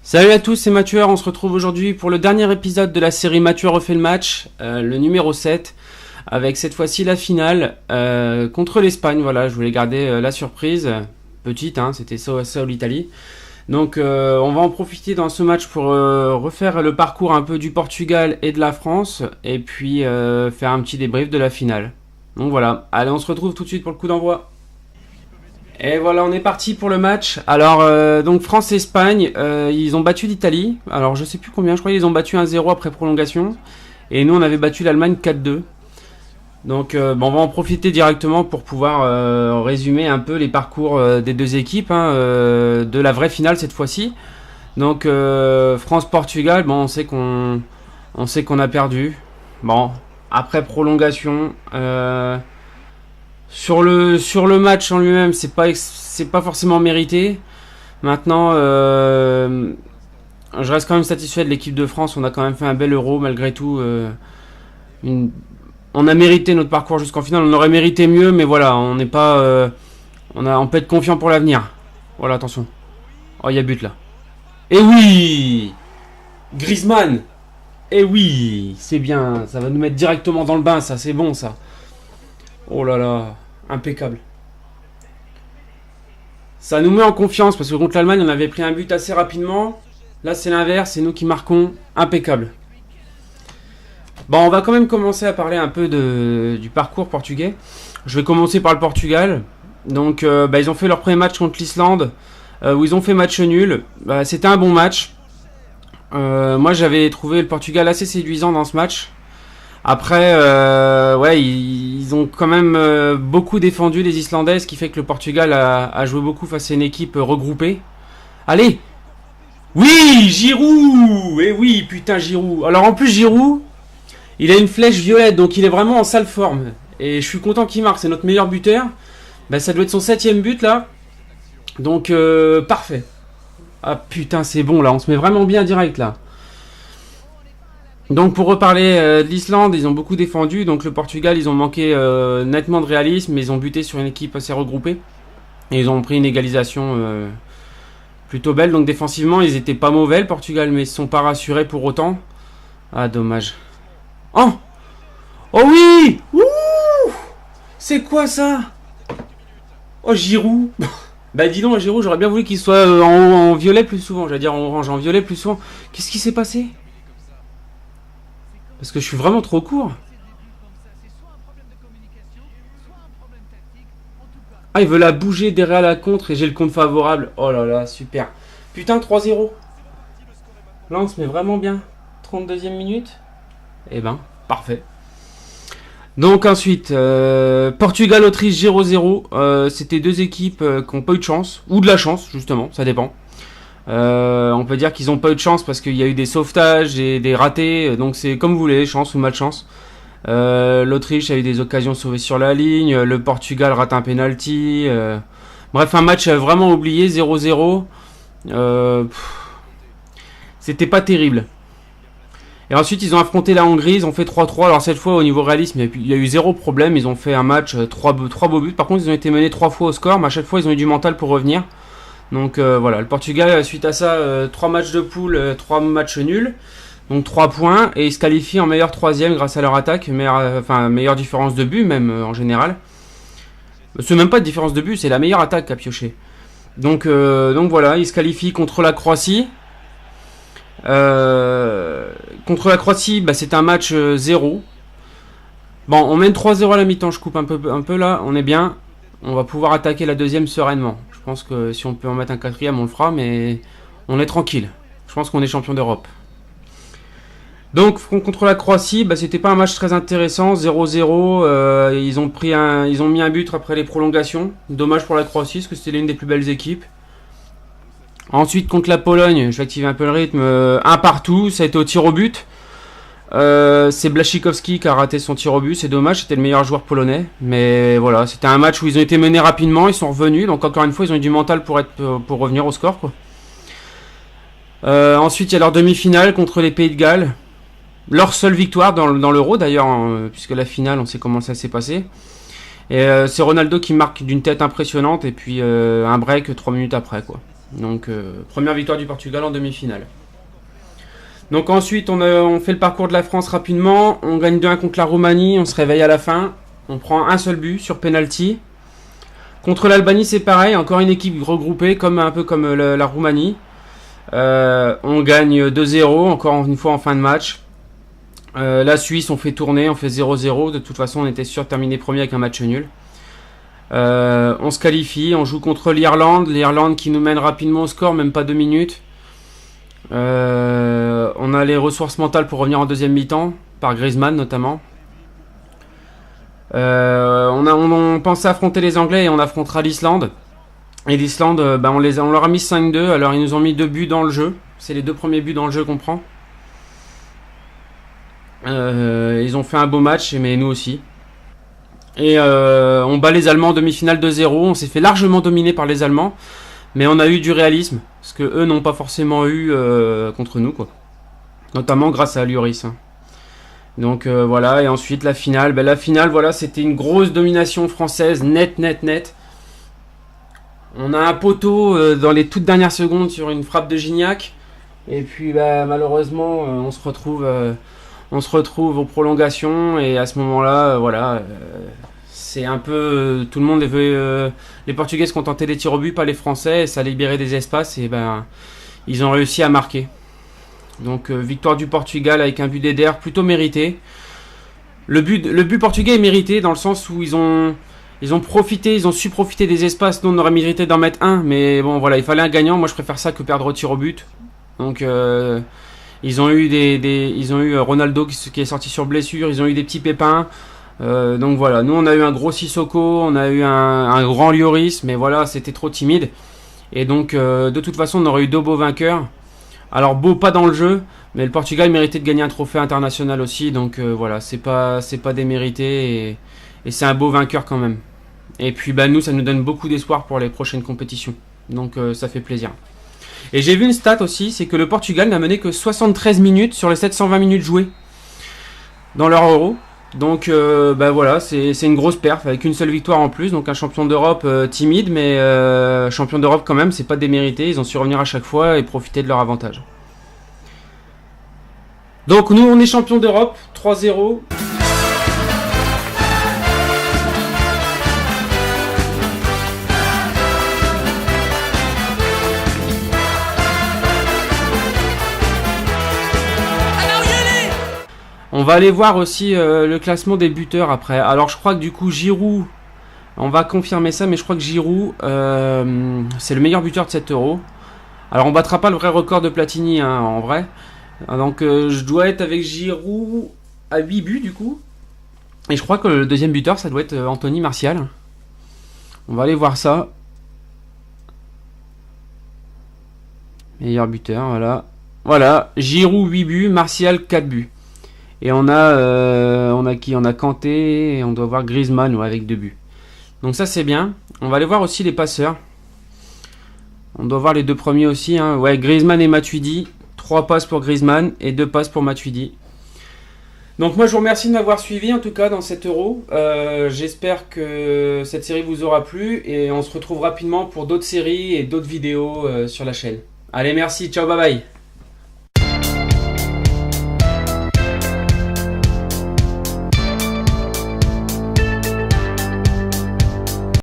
Salut à tous, c'est Mathieu, on se retrouve aujourd'hui pour le dernier épisode de la série Mathieu refait le match, le numéro 7, avec cette fois-ci la finale contre l'Espagne. Voilà, je voulais garder la surprise, petite, hein, c'était ça l'Italie. Donc on va en profiter dans ce match pour refaire le parcours un peu du Portugal et de la France, et puis faire un petit débrief de la finale. Donc voilà, allez, on se retrouve tout de suite pour le coup d'envoi. Et voilà, on est parti pour le match. Alors, donc France-Espagne, ils ont battu l'Italie. Alors, je sais plus combien, je crois qu'ils ont battu 1-0 après prolongation. Et nous, on avait battu l'Allemagne 4-2. Donc, on va en profiter directement pour pouvoir résumer un peu les parcours des deux équipes, hein, de la vraie finale cette fois-ci. Donc, France-Portugal, bon, on sait qu'on a perdu. Bon, après prolongation... Sur le match en lui-même, c'est pas forcément mérité. Maintenant, je reste quand même satisfait de l'équipe de France. On a quand même fait un bel Euro malgré tout. On a mérité notre parcours jusqu'en finale. On aurait mérité mieux, mais voilà, on n'est pas, on peut être confiant pour l'avenir. Voilà, attention. Oh, il y a but là. Et oui, Griezmann. Et oui, c'est bien. Ça va nous mettre directement dans le bain, ça, c'est bon, ça. Oh là là, impeccable. Ça nous met en confiance parce que contre l'Allemagne, on avait pris un but assez rapidement. Là, c'est l'inverse, c'est nous qui marquons. Impeccable. Bon, on va quand même commencer à parler un peu du parcours portugais. Je vais commencer par le Portugal. Donc, ils ont fait leur premier match contre l'Islande, où ils ont fait match nul. C'était un bon match. Moi, j'avais trouvé le Portugal assez séduisant dans ce match. Après, ils ont quand même beaucoup défendu les Islandais, ce qui fait que le Portugal a joué beaucoup face à une équipe regroupée. Allez! Oui, Giroud! Eh oui, putain, Giroud. Alors en plus, Giroud, il a une flèche violette, donc il est vraiment en sale forme. Et je suis content qu'il marque, c'est notre meilleur buteur. Ça doit être son 7ème but là. Donc parfait. Ah putain, c'est bon là, on se met vraiment bien direct là. Donc pour reparler de l'Islande, ils ont beaucoup défendu. Donc le Portugal, ils ont manqué nettement de réalisme, mais ils ont buté sur une équipe assez regroupée. Et ils ont pris une égalisation plutôt belle. Donc défensivement, ils étaient pas mauvais le Portugal, mais ils se sont pas rassurés pour autant. Ah dommage. Oh, oh oui. Ouh, c'est quoi ça? Oh Giroud. Dis donc Giroud, j'aurais bien voulu qu'il soit en violet plus souvent. J'allais dire en orange, en violet plus souvent. Qu'est-ce qui s'est passé? Parce que je suis vraiment trop court. Ah, il veut la bouger derrière la contre et j'ai le compte favorable. Oh là là, super. Putain, 3-0. Là, on se met vraiment bien. 32e minute. Eh ben, parfait. Donc ensuite, Portugal-Autriche 0-0. C'était deux équipes qui n'ont pas eu de chance. Ou de la chance, justement, ça dépend. On peut dire qu'ils n'ont pas eu de chance parce qu'il y a eu des sauvetages et des ratés, donc c'est comme vous voulez, chance ou malchance. L'Autriche a eu des occasions sauvées sur la ligne, le Portugal rate un penalty. Bref, un match vraiment oublié, 0-0. C'était pas terrible. Et ensuite, ils ont affronté la Hongrie, ils ont fait 3-3. Alors cette fois, au niveau réalisme, il y a eu zéro problème. Ils ont fait un match, 3 beaux buts. Par contre, ils ont été menés 3 fois au score, mais à chaque fois, ils ont eu du mental pour revenir. Donc voilà, le Portugal, suite à ça, 3 matchs de poule, 3 matchs nuls. Donc 3 points, et ils se qualifient en meilleur 3ème grâce à leur attaque, meilleure différence de but même en général. C'est même pas de différence de but, c'est la meilleure attaque qu'a pioché. Donc voilà, ils se qualifient contre la Croatie. Contre la Croatie, c'est un match 0. Bon, on mène 3-0 à la mi-temps, je coupe un peu là, on est bien. On va pouvoir attaquer la deuxième sereinement. Je pense que si on peut en mettre un 4ème, on le fera, mais on est tranquille. Je pense qu'on est champion d'Europe. Donc contre la Croatie, c'était pas un match très intéressant, 0-0. Ils ont mis un but après les prolongations. Dommage pour la Croatie, parce que c'était l'une des plus belles équipes. Ensuite contre la Pologne, je vais activer un peu le rythme. Un partout, ça a été au tir au but. C'est Błaszczykowski qui a raté son tir au but, c'est dommage, c'était le meilleur joueur polonais, mais voilà, c'était un match où ils ont été menés rapidement, ils sont revenus, donc encore une fois ils ont eu du mental pour revenir au score quoi. Ensuite il y a leur demi-finale contre les Pays de Galles, leur seule victoire dans l'Euro d'ailleurs, hein, puisque la finale on sait comment ça s'est passé, et c'est Ronaldo qui marque d'une tête impressionnante, et puis un break 3 minutes après quoi. Donc première victoire du Portugal en demi-finale. Donc ensuite on fait le parcours de la France rapidement, on gagne 2-1 contre la Roumanie, on se réveille à la fin, on prend un seul but sur penalty. Contre l'Albanie c'est pareil, encore une équipe regroupée un peu comme la Roumanie. On gagne 2-0 encore une fois en fin de match. La Suisse on fait tourner, on fait 0-0, de toute façon on était sûr de terminer premier avec un match nul. On se qualifie, on joue contre l'Irlande qui nous mène rapidement au score, même pas 2 minutes. On a les ressources mentales pour revenir en deuxième mi-temps, par Griezmann notamment. On pensait affronter les Anglais et on affrontera l'Islande. Et l'Islande, on leur a mis 5-2, alors ils nous ont mis 2 buts dans le jeu. C'est les 2 premiers buts dans le jeu qu'on prend. Ils ont fait un beau match, mais nous aussi. Et on bat les Allemands en demi-finale 2-0. On s'est fait largement dominer par les Allemands. Mais on a eu du réalisme. Ce que eux n'ont pas forcément eu contre nous, quoi. Notamment grâce à Lloris. Hein. Donc voilà. Et ensuite la finale. La finale, voilà, c'était une grosse domination française. Net. On a un poteau dans les toutes dernières secondes sur une frappe de Gignac. Et puis malheureusement, on se retrouve aux prolongations. Et à ce moment-là, voilà. C'est un peu tout le monde veut. Les Portugais se contentaient des tirs au but, pas les Français. Et ça libérait des espaces. Et ils ont réussi à marquer. Donc victoire du Portugal avec un but d'Eder plutôt mérité. Le but portugais est mérité dans le sens où ils ont su profiter des espaces. Nous on aurait mérité d'en mettre un, mais bon voilà, il fallait un gagnant. Moi je préfère ça que perdre au tir au but. Donc ils ont eu Ronaldo qui est sorti sur blessure, ils ont eu des petits pépins. Donc voilà, nous on a eu un gros Sissoko, on a eu un grand Lloris, mais voilà, c'était trop timide. Et donc de toute façon on aurait eu 2 beaux vainqueurs. Alors beau pas dans le jeu, mais le Portugal méritait de gagner un trophée international aussi, donc voilà, c'est pas démérité et c'est un beau vainqueur quand même. Et puis nous, ça nous donne beaucoup d'espoir pour les prochaines compétitions, donc ça fait plaisir. Et j'ai vu une stat aussi, c'est que le Portugal n'a mené que 73 minutes sur les 720 minutes jouées dans leur Euro. Donc voilà, c'est une grosse perf avec une seule victoire en plus, donc un champion d'Europe timide, mais champion d'Europe quand même, c'est pas démérité, ils ont su revenir à chaque fois et profiter de leur avantage. Donc nous on est champion d'Europe, 3-0. On va aller voir aussi le classement des buteurs après. Alors je crois que du coup Giroud, on va confirmer ça, mais je crois que Giroud c'est le meilleur buteur de cet Euro. Alors on battra pas le vrai record de Platini hein, en vrai. Donc je dois être avec Giroud à 8 buts du coup. Et je crois que le deuxième buteur ça doit être Anthony Martial. On va aller voir ça. Meilleur buteur, voilà. Voilà, Giroud 8 buts, Martial 4 buts. Et on a qui? On a Kanté et on doit voir Griezmann avec 2 buts. Donc ça c'est bien. On va aller voir aussi les passeurs. On doit voir les 2 premiers aussi. Hein. Ouais, Griezmann et Matuidi. 3 passes pour Griezmann et 2 passes pour Matuidi. Donc moi je vous remercie de m'avoir suivi en tout cas dans cet Euro. J'espère que cette série vous aura plu. Et on se retrouve rapidement pour d'autres séries et d'autres vidéos sur la chaîne. Allez merci, ciao, bye bye.